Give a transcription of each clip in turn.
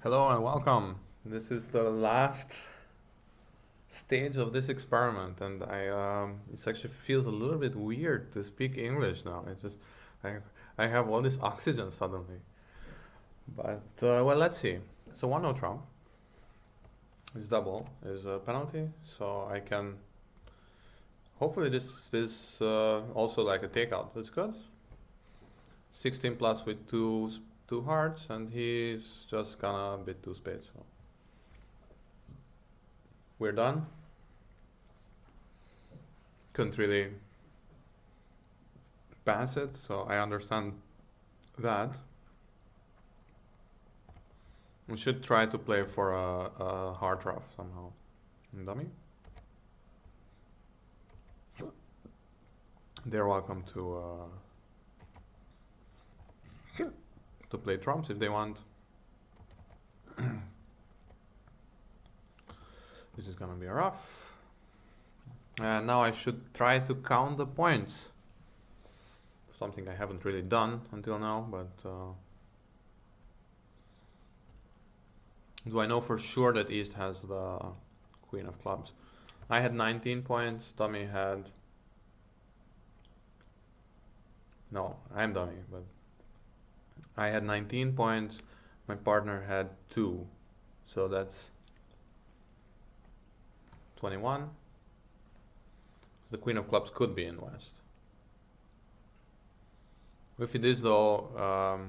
Hello and welcome. This is the last stage of this experiment, and it actually feels a little bit weird to speak English now. I, I have all this oxygen suddenly. But well, let's see. So one no Trump is double is a penalty, so I can hopefully this is also like a takeout. That's good. 16 plus with two hearts, and he's just gonna bid two spades. So we're done. Couldn't really pass it, so I understand that. We should try to play for a hard rough somehow. Dummy. They're welcome to play trumps if they want. This is gonna be a rough. And now I should try to count the points. Something I haven't really done until now, but do I know for sure that East has the Queen of Clubs? I had 19 points, Tommy had... No, I'm dummy, but I had 19 points, my partner had 2, so that's 21. The Queen of Clubs could be in West. If it is though,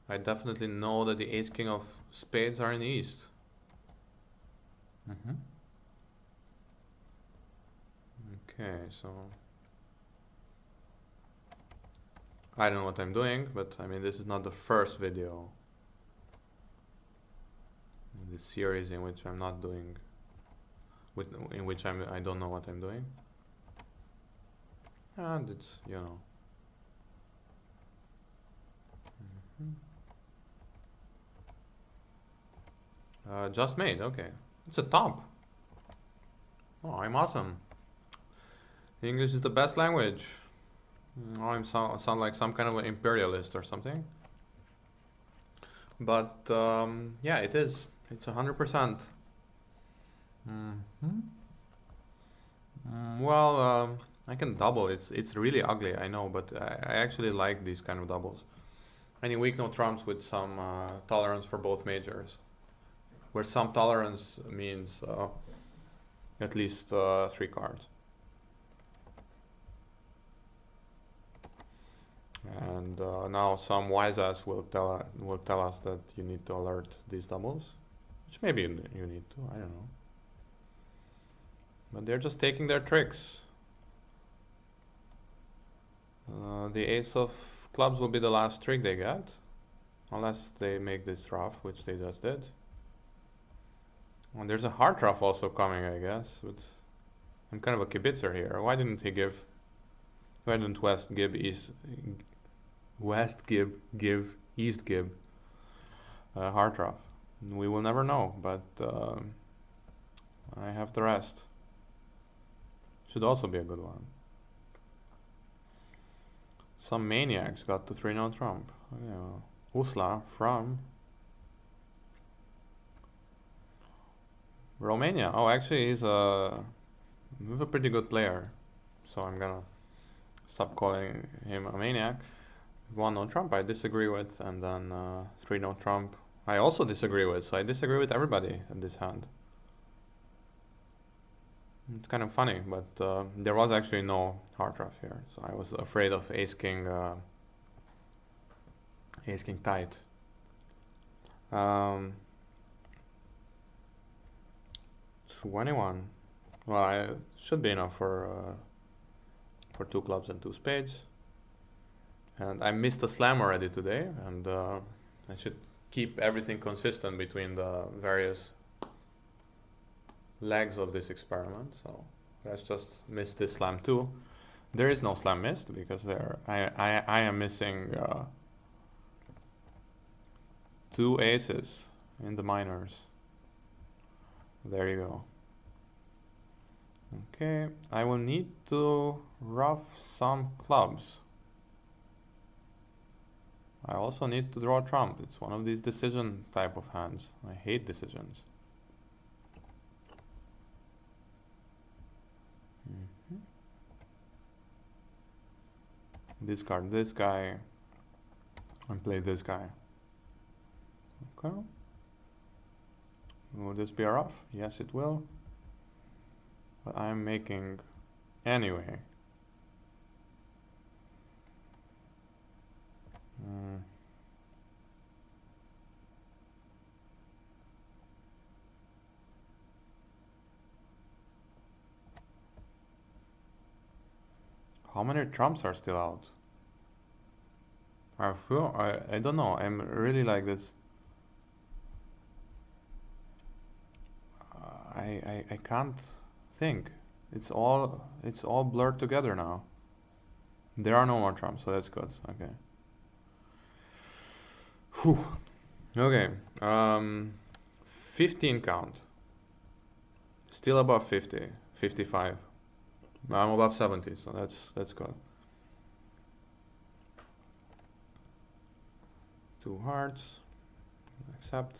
I definitely know that the Ace King of Spades are in East. Okay, so I don't know what I'm doing, but I mean this is not the first video in this series in which I'm not doing, in which I don't know what I'm doing, and it's just made. Okay, it's a top. Oh, I'm awesome. English is the best language. Oh, sound like some kind of an imperialist or something. But yeah, it is. It's 100%. Well, I can double. It's really ugly, I know, but I actually like these kind of doubles. Any weak no trumps with some tolerance for both majors, where some tolerance means at least 3 cards. And now some wise ass will tell us that you need to alert these doubles, which maybe you need to. I don't know. But they're just taking their tricks. The Ace of Clubs will be the last trick they get, unless they make this rough, which they just did. And there's a hard rough also coming, I guess. But I'm kind of a kibitzer here. Why didn't West give East give hard rough? We will never know, but I have the rest. Should also be a good one. Some maniacs got to 3-0 Trump. Yeah. Usla from Romania. Oh, actually, he's a pretty good player. So I'm gonna stop calling him a maniac. 1-0 Trump I disagree with, and then 3-0 Trump I also disagree with. So I disagree with everybody in this hand. It's kind of funny, but there was actually no hard rough here, so I was afraid of Ace King tight. 21. Well, it should be enough for 2 clubs and 2 spades. And I missed a slam already today, and I should keep everything consistent between the various legs of this experiment. So let's just miss this slam too. There is no slam missed because I am missing 2 aces in the minors. There you go. Okay, I will need to rough some clubs. I also need to draw a trump. It's one of these decision type of hands. I hate decisions. Discard this guy and play this guy. Okay. Will this be off? Yes, it will. But I'm making anyway. How many trumps are still out? I don't know. I'm really like this. I can't think. It's all blurred together now. There are no more trumps, so that's good. Okay. Whew. Okay. 15 count. Still above 50. 55. I'm above 70, so that's good. 2 hearts. Accept.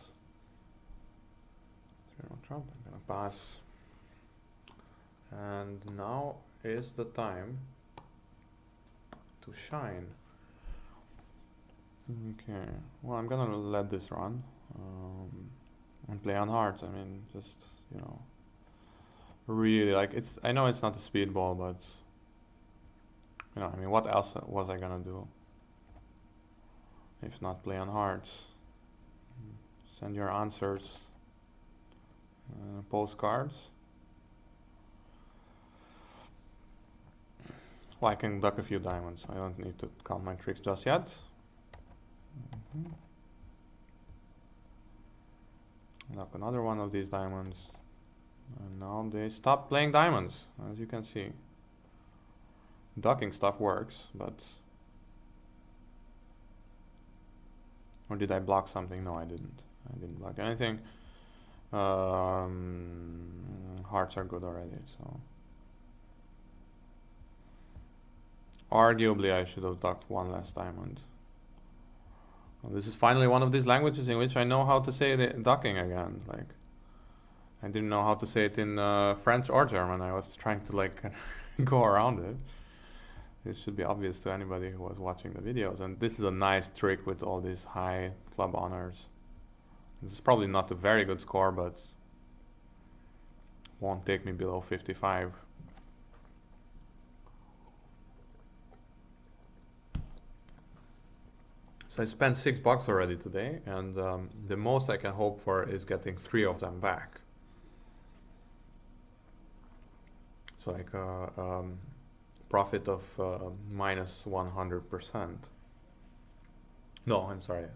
Zero trump. I'm gonna pass. And now is the time to shine. Okay. Well, I'm gonna let this run and play on hearts. I mean, just really like it's. I know it's not a speedball, but I mean, what else was I gonna do if not play on hearts? Send your answers. Postcards. Well, I can duck a few diamonds. I don't need to count my tricks just yet. Duck another one of these diamonds. And now they stop playing diamonds, as you can see. Ducking stuff works, but... Or did I block something? No, I didn't. I didn't block anything. Hearts are good already, so... Arguably, I should have ducked one less diamond. Well, this is finally one of these languages in which I know how to say ducking again. Like, I didn't know how to say it in French or German. I was trying to like go around it. This should be obvious to anybody who was watching the videos. And this is a nice trick with all these high club honors. This is probably not a very good score, but won't take me below 55. So I spent $6 already today, and the most I can hope for is getting 3 of them back. So like profit of minus 100%. No, I'm sorry,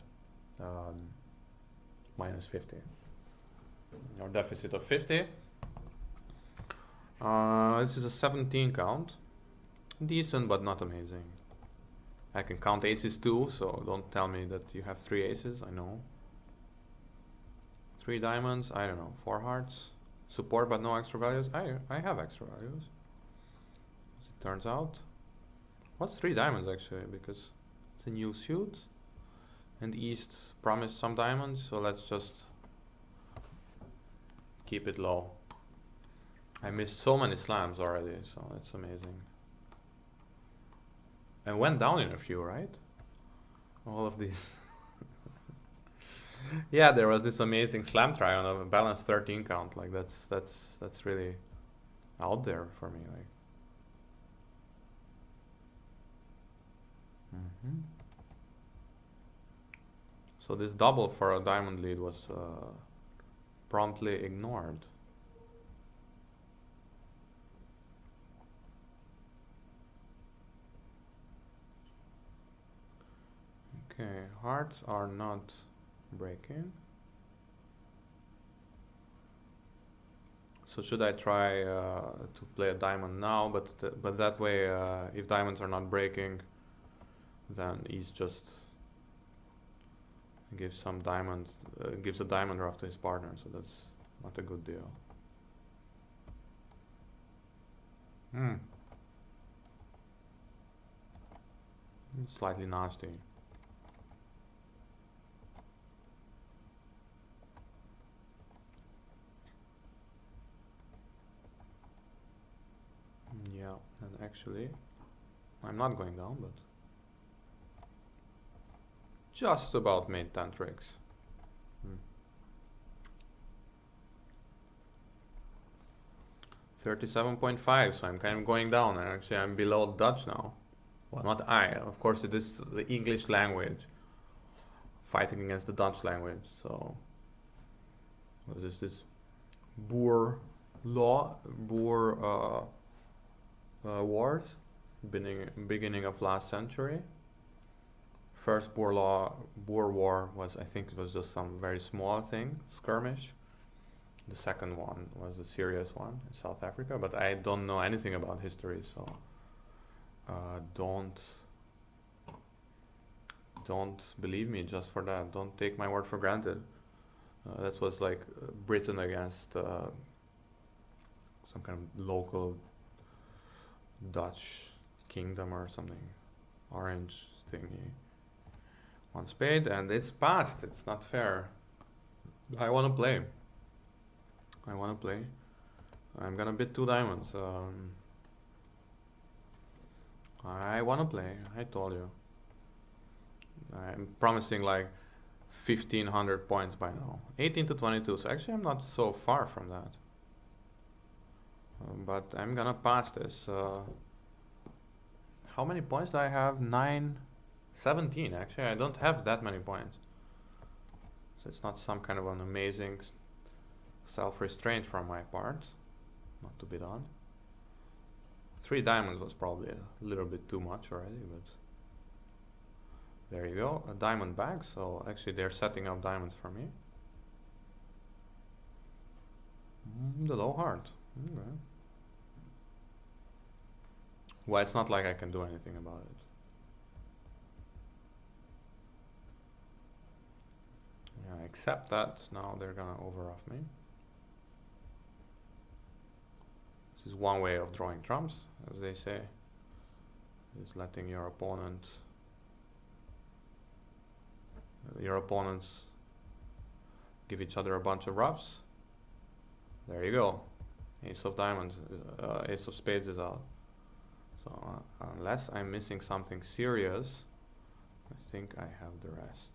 minus 50. Or deficit of 50. This is a 17 count. Decent, but not amazing. I can count aces too, so don't tell me that you have 3 aces, I know. 3 diamonds, I don't know, 4 hearts. Support but no extra values. I have extra values, as it turns out. What's 3 diamonds actually, because it's a new suit. And East promised some diamonds, so let's just keep it low. I missed so many slams already, so it's amazing. And went down in a few, right? All of these. Yeah, there was this amazing slam try on a balanced 13 count. Like that's really out there for me. Like. So this double for a diamond lead was promptly ignored. Okay, hearts are not breaking. So should I try to play a diamond now? But that way, if diamonds are not breaking, then he's just gives some diamond, gives a diamond draft to his partner. So that's not a good deal. It's slightly nasty. And actually, I'm not going down, but just about made 10 tricks. 37.5, so I'm kind of going down, and actually I'm below Dutch now. Well, not I, of course it is the English language fighting against the Dutch language, so there's this Boer law, Boer wars, beginning of last century. First Boer War was, I think it was just some very small thing, skirmish. The second one was a serious one in South Africa, but I don't know anything about history, so don't believe me just for that. Don't take my word for granted. That was like Britain against some kind of local Dutch kingdom or something, orange thingy. One spade, and it's passed. It's not fair. I want to play. I'm gonna bid 2 diamonds. I want to play. I told you. I'm promising like 1500 points by now. 18 to 22. So actually, I'm not so far from that. But I'm gonna pass this. How many points do I have? 17. Actually, I don't have that many points. So it's not some kind of an amazing self-restraint from my part not to bid on. 3 diamonds was probably a little bit too much already, but there you go, a diamond bag. So actually they're setting up diamonds for me. The low heart. Okay. Well, it's not like I can do anything about it. Yeah, except that now they're gonna over-off me. This is one way of drawing trumps, as they say, is letting your opponents give each other a bunch of ruffs. There you go. Ace of diamonds, ace of spades is out. So unless I'm missing something serious, I think I have the rest.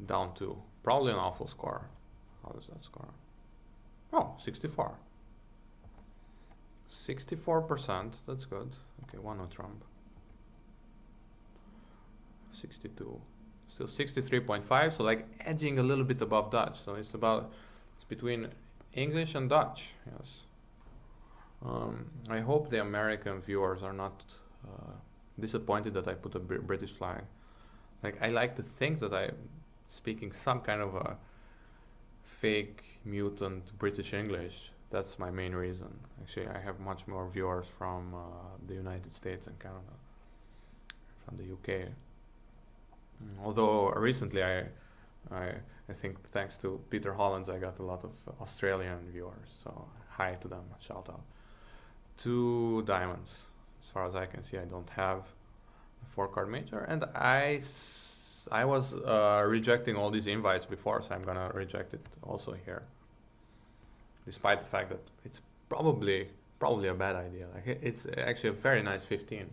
Down 2. Probably an awful score. How does that score? Oh, 64. 64%, that's good. Okay, one no trump. 62. Still 63.5, so like edging a little bit above Dutch. So it's between English and Dutch, yes. I hope the American viewers are not disappointed that I put a British flag. Like, I like to think that I'm speaking some kind of a fake mutant British English. That's my main reason. Actually, I have much more viewers from the United States and Canada, from the UK. Although recently I think thanks to Peter Hollins I got a lot of Australian viewers, so hi to them, shout out. 2 diamonds. As far as I can see, I don't have a 4-card major, and I was rejecting all these invites before, so I'm gonna reject it also here, despite the fact that it's probably a bad idea. Like, it's actually a very nice 15.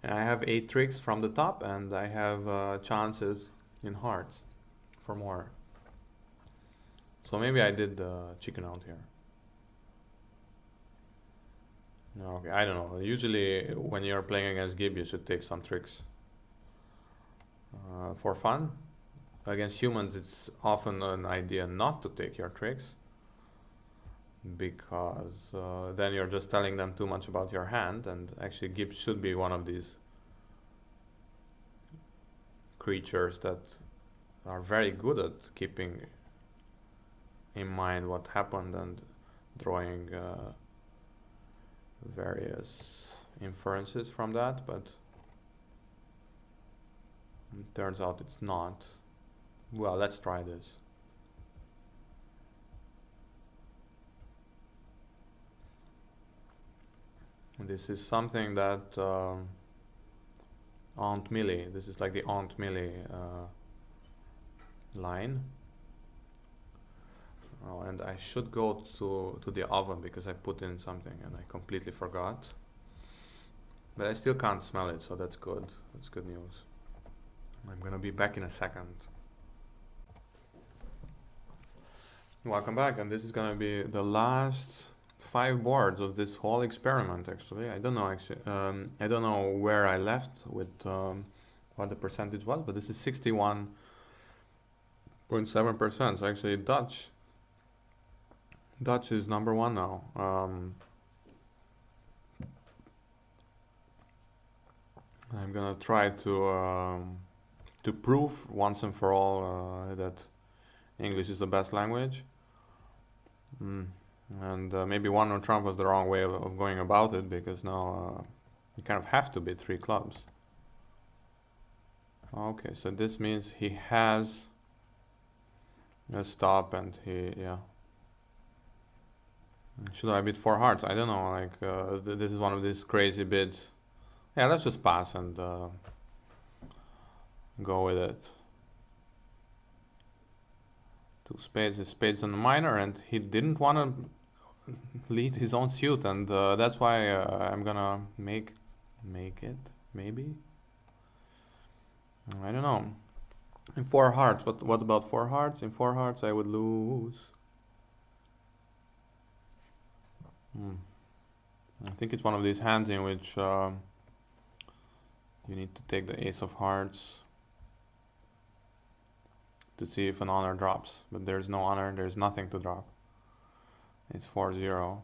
And I have 8 tricks from the top, and I have chances in hearts for more. So maybe I did chicken out here. No, okay, I don't know. Usually when you're playing against Gib, you should take some tricks for fun. Against humans, it's often an idea not to take your tricks, because then you're just telling them too much about your hand, and actually Gib should be one of these creatures that are very good at keeping in mind what happened and drawing various inferences from that, but it turns out it's not. Well, let's try this. This is something that Aunt Millie, this is like the Aunt Millie line. Oh, and I should go to the oven because I put in something and I completely forgot. But I still can't smell it, so that's good. That's good news. I'm gonna be back in a second. Welcome back, and this is gonna be the last 5 boards of this whole experiment. Actually, I don't know. I don't know where I left with what the percentage was, but this is 61.7%. So actually, Dutch is number one now. I'm gonna try to prove once and for all that English is the best language. And maybe one on Trump was the wrong way of going about it, because now you kind of have to beat 3 clubs. Okay, so this means he has a stop, and yeah. Should I bid 4 hearts? I don't know, like, this is one of these crazy bids. Yeah, let's just pass and go with it. 2 spades, his spades on the minor, and he didn't want to lead his own suit, and that's why I'm gonna make it, maybe? I don't know. In 4 hearts, what about 4 hearts? In 4 hearts I would lose. I think it's one of these hands in which you need to take the ace of hearts to see if an honor drops, but there's no honor, there's nothing to drop. It's 4-0.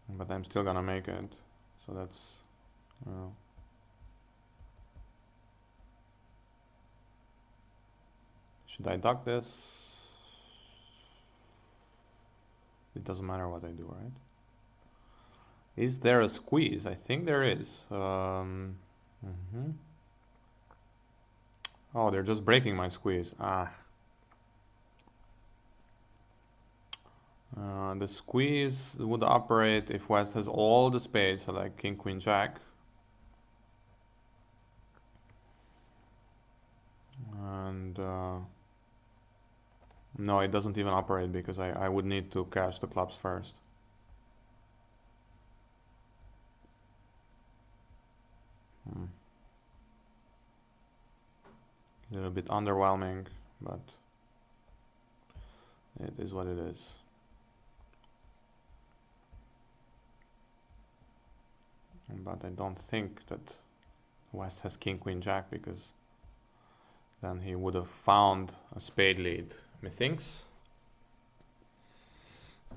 But I'm still gonna make it, so that's, should I duck this? It doesn't matter what I do, right? Is there a squeeze? I think there is. Oh, they're just breaking my squeeze. The squeeze would operate if West has all the spades, so like King, Queen, Jack. And no, it doesn't even operate because I would need to cash the clubs first. A little bit underwhelming, but it is what it is. But I don't think that West has King, Queen, Jack, because then he would have found a spade lead, methinks.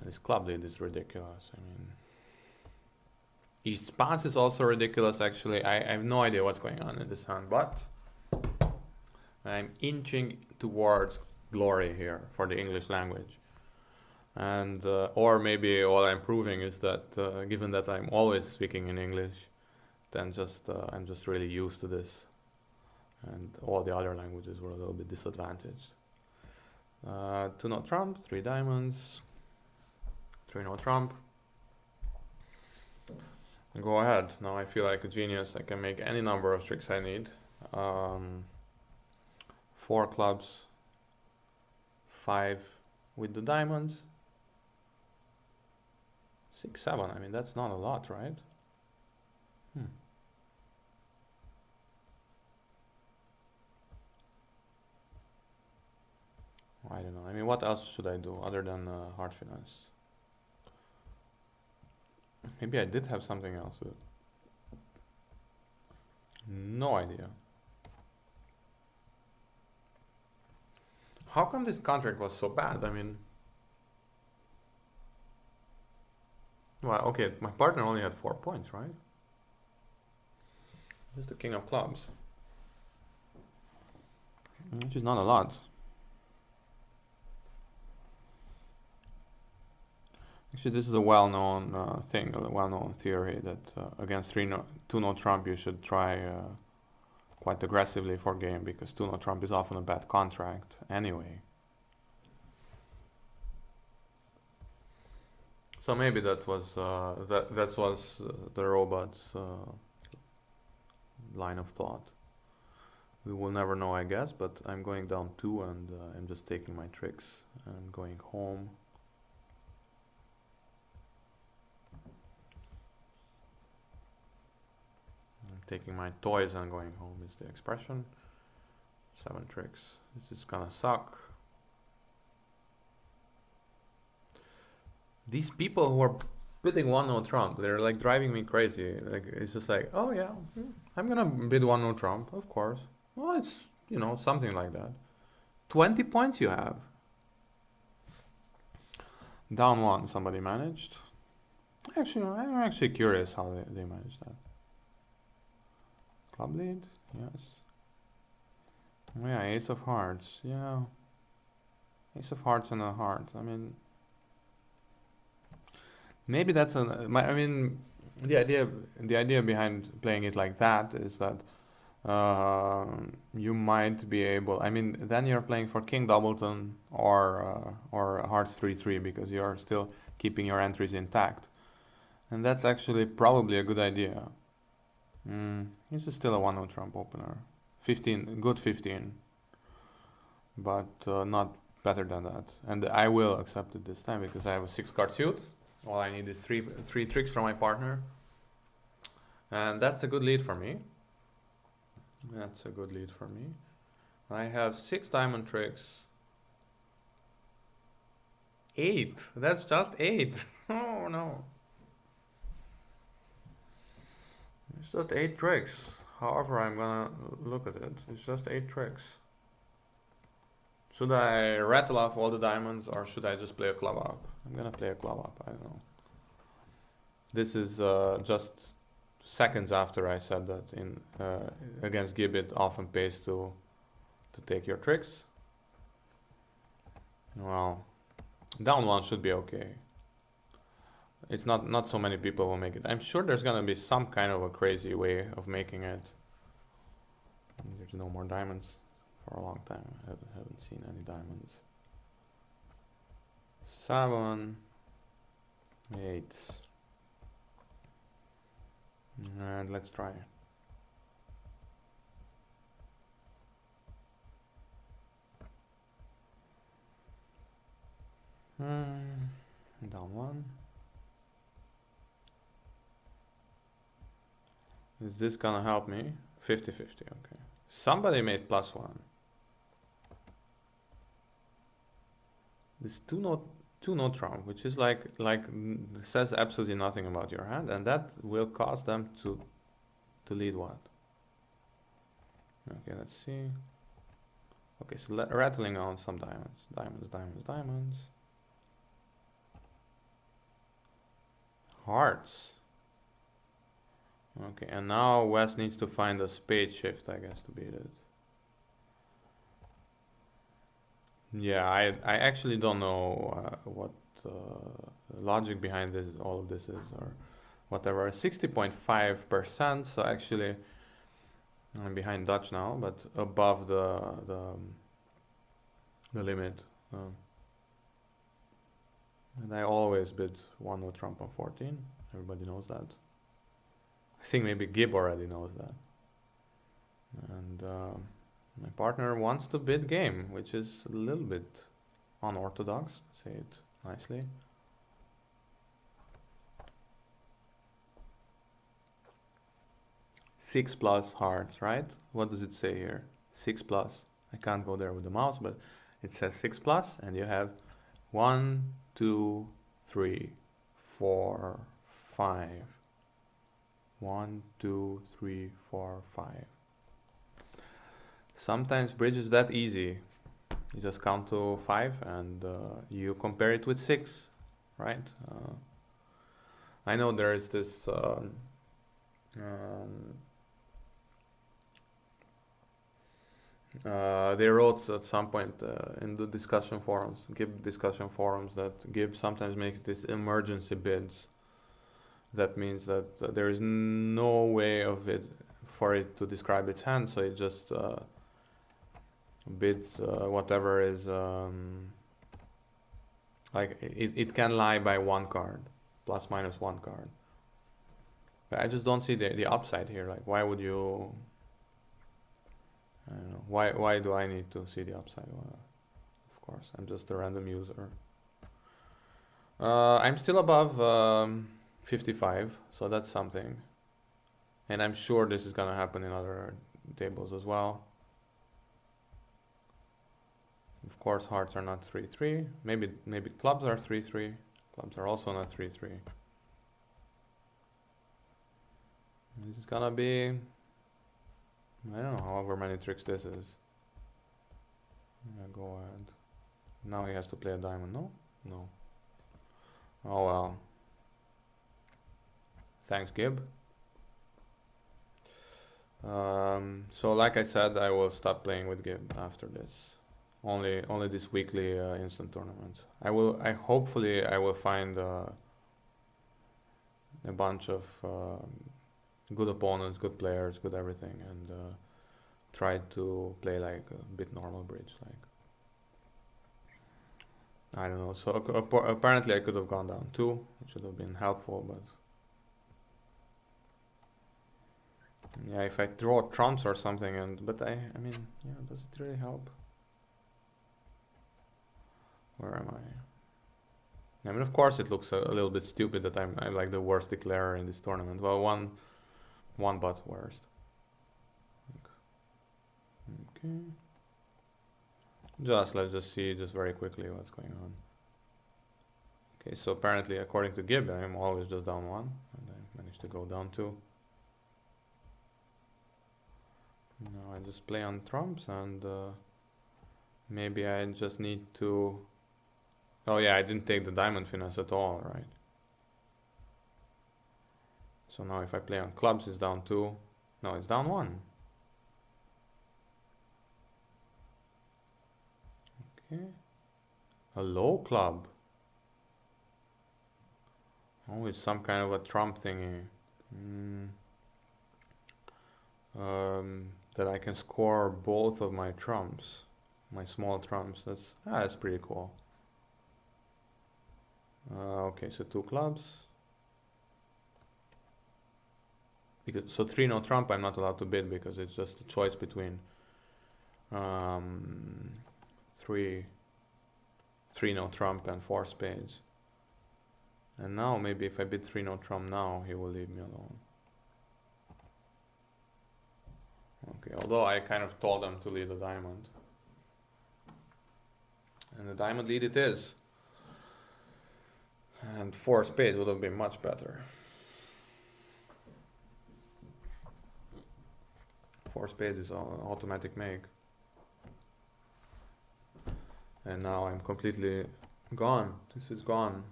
This club lead is ridiculous. I mean, East pass is also ridiculous, actually. I have no idea what's going on in this hand, but I'm inching towards glory here for the English language. And or maybe all I'm proving is that given that I'm always speaking in English, then I'm just really used to this, and all the other languages were a little bit disadvantaged. 2-no trump, 3 diamonds, 3-no trump. Go ahead. Now I feel like a genius. I can make any number of tricks I need. 4 clubs, 5 with the diamonds, 6, 7. I mean, that's not a lot, right? I don't know. I mean, what else should I do other than hard finesse? Maybe I did have something else. No idea. How come this contract was so bad? I mean, well, okay, my partner only had 4 points, right? This is the king of clubs, which is not a lot. Actually, this is a well-known thing, a well-known theory that against 2-no trump you should try quite aggressively for game, because 2-no trump is often a bad contract anyway. So maybe that was the robot's line of thought. We will never know, I guess, but I'm going down 2 and I'm just taking my tricks and going home. I'm taking my toys and going home is the expression. 7 tricks. This is gonna suck. These people who are bidding 1-0 Trump, they're like driving me crazy. Like it's just like, oh yeah, I'm gonna bid 1-0 Trump, of course. Well, it's something like that. 20 points you have. Down 1, somebody managed. Actually, I'm actually curious how they managed that. Club lead, yes. Oh, yeah, Ace of Hearts, yeah. Ace of Hearts and a heart. I mean, maybe that's the idea behind playing it like that is that you might be able. I mean, then you're playing for King Doubleton or Hearts 3-3 because you're still keeping your entries intact, and that's actually probably a good idea. This is still a 1-0 Trump opener. 15, good 15, but not better than that. And I will accept it this time because I have a 6-card suit. All I need is three tricks from my partner, and that's a good lead for me. That's a good lead for me. I have 6 diamond tricks. 8. That's just 8. Oh no. It's just 8 tricks. However, I'm gonna look at it. It's just 8 tricks. Should I rattle off all the diamonds or should I just play a club up? I'm gonna play a club up. I don't know. This is just seconds after I said that in against Gib it often pays to take your tricks. Well, down 1 should be okay. It's not so many people will make it. I'm sure there's gonna be some kind of a crazy way of making it. There's no more diamonds for a long time. I haven't seen any diamonds. 7, 8. And let's try. Down 1. Is this gonna help me? 50-50, okay. Somebody made +1. This 2-0 Trump, which is like says absolutely nothing about your hand, and that will cause them to lead what? Okay, let's see. Okay, so rattling on some diamonds. Hearts. Okay, and now West needs to find a spade shift, I guess, to beat it. Yeah, I actually don't know what logic behind this, all of this is, or whatever. 60.5%, so actually I'm behind Dutch now, but above the limit. And I always bid 1-0 Trump on 14. Everybody knows that. I think maybe Gib already knows that. And my partner wants to bid game, which is a little bit unorthodox, to say it nicely. Six plus hearts, right? What does it say here? 6 plus. I can't go there with the mouse, but it says 6 plus, and you have 1, 2, 3, 4, 5. 1, 2, 3, 4, 5. Sometimes bridge is that easy. You just count to 5 and you compare it with 6, right? I know there is this they wrote at some point in the discussion forums, Gib discussion forums, that Gib sometimes makes these emergency bids. That means that there is no way of it for it to describe its hand, so it just bids whatever is like it can lie by 1 card. plus minus 1 card. But I just don't see the upside here. Like, why would you? I don't know. Why do I need to see the upside? Well, of course, I'm just a random user. I'm still above 55, so that's something. And I'm sure this is gonna happen in other tables as well. Of course, hearts are not 3-3. Maybe clubs are 3-3. Clubs are also not 3-3. This is gonna be, I don't know, however many tricks this is. Go ahead. Now he has to play a diamond. No? No. Oh well. Thanks, Gib. So like I said, I will stop playing with Gib after this. Only this weekly instant tournaments. Hopefully I will find a bunch of good opponents, good players, good everything, and try to play like a bit normal bridge. Like, I don't know. So apparently I could have gone down 2. It should have been helpful, but yeah, if I draw trumps or something, but I mean, yeah, does it really help? Where am I? I mean, of course, it looks a little bit stupid that I'm like the worst declarer in this tournament. Well, one but worst. Okay. Let's just see just very quickly what's going on. Okay, so apparently, according to Gib, I'm always just down 1, and I managed to go down 2. Now I just play on trumps, and maybe I just need to. Oh yeah, I didn't take the diamond finesse at all, right? So now if I play on clubs, it's down 2. No, it's down 1. Okay. A low club. Oh, it's some kind of a trump thingy. That I can score both of my trumps, my small trumps. That's pretty cool. Okay, so 2 clubs. So 3 no trump, I'm not allowed to bid because it's just a choice between 3 no trump and 4 spades. And now maybe if I bid 3 no trump now, he will leave me alone. Okay, although I kind of told them to lead the diamond. And the diamond lead it is. And 4 spades would have been much better. 4 spades is an automatic make. And now I'm completely gone. This is gone.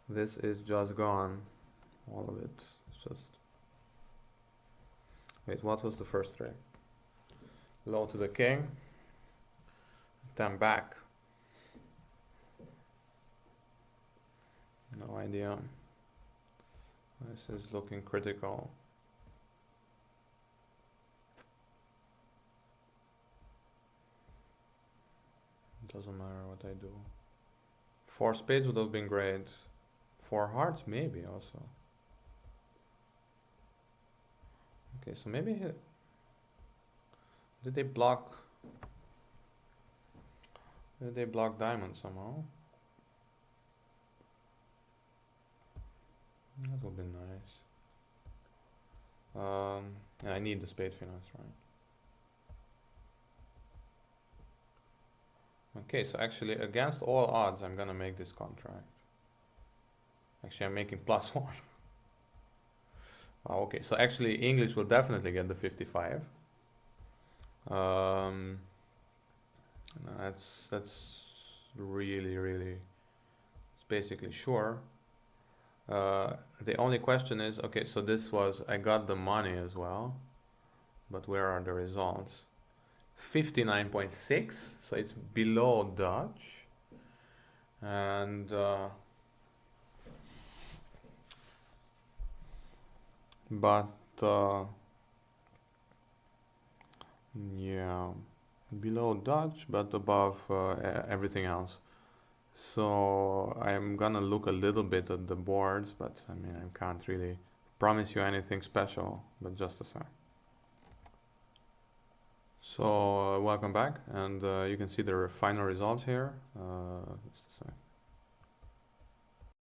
This is just gone. All of it. It's just. Wait, what was the first trick? Low to the king. 10 back. No idea. This is looking critical. Doesn't matter what I do. 4 spades would have been great. 4 hearts maybe also. Okay, so maybe did they block diamond somehow? That would be nice. Yeah, I need the spade finesse, right? Okay, so actually against all odds I'm gonna make this contract. Actually I'm making +1. Oh, okay, so actually English will definitely get the 55. That's really it's basically sure. The only question is, okay, so this was, I got the money as well, but where are the results? 59.6, so it's below Dutch, and but yeah, below Dutch, but above everything else. So I'm gonna look a little bit at the boards, but I mean, I can't really promise you anything special, but just a sec. So welcome back, and you can see the final results here.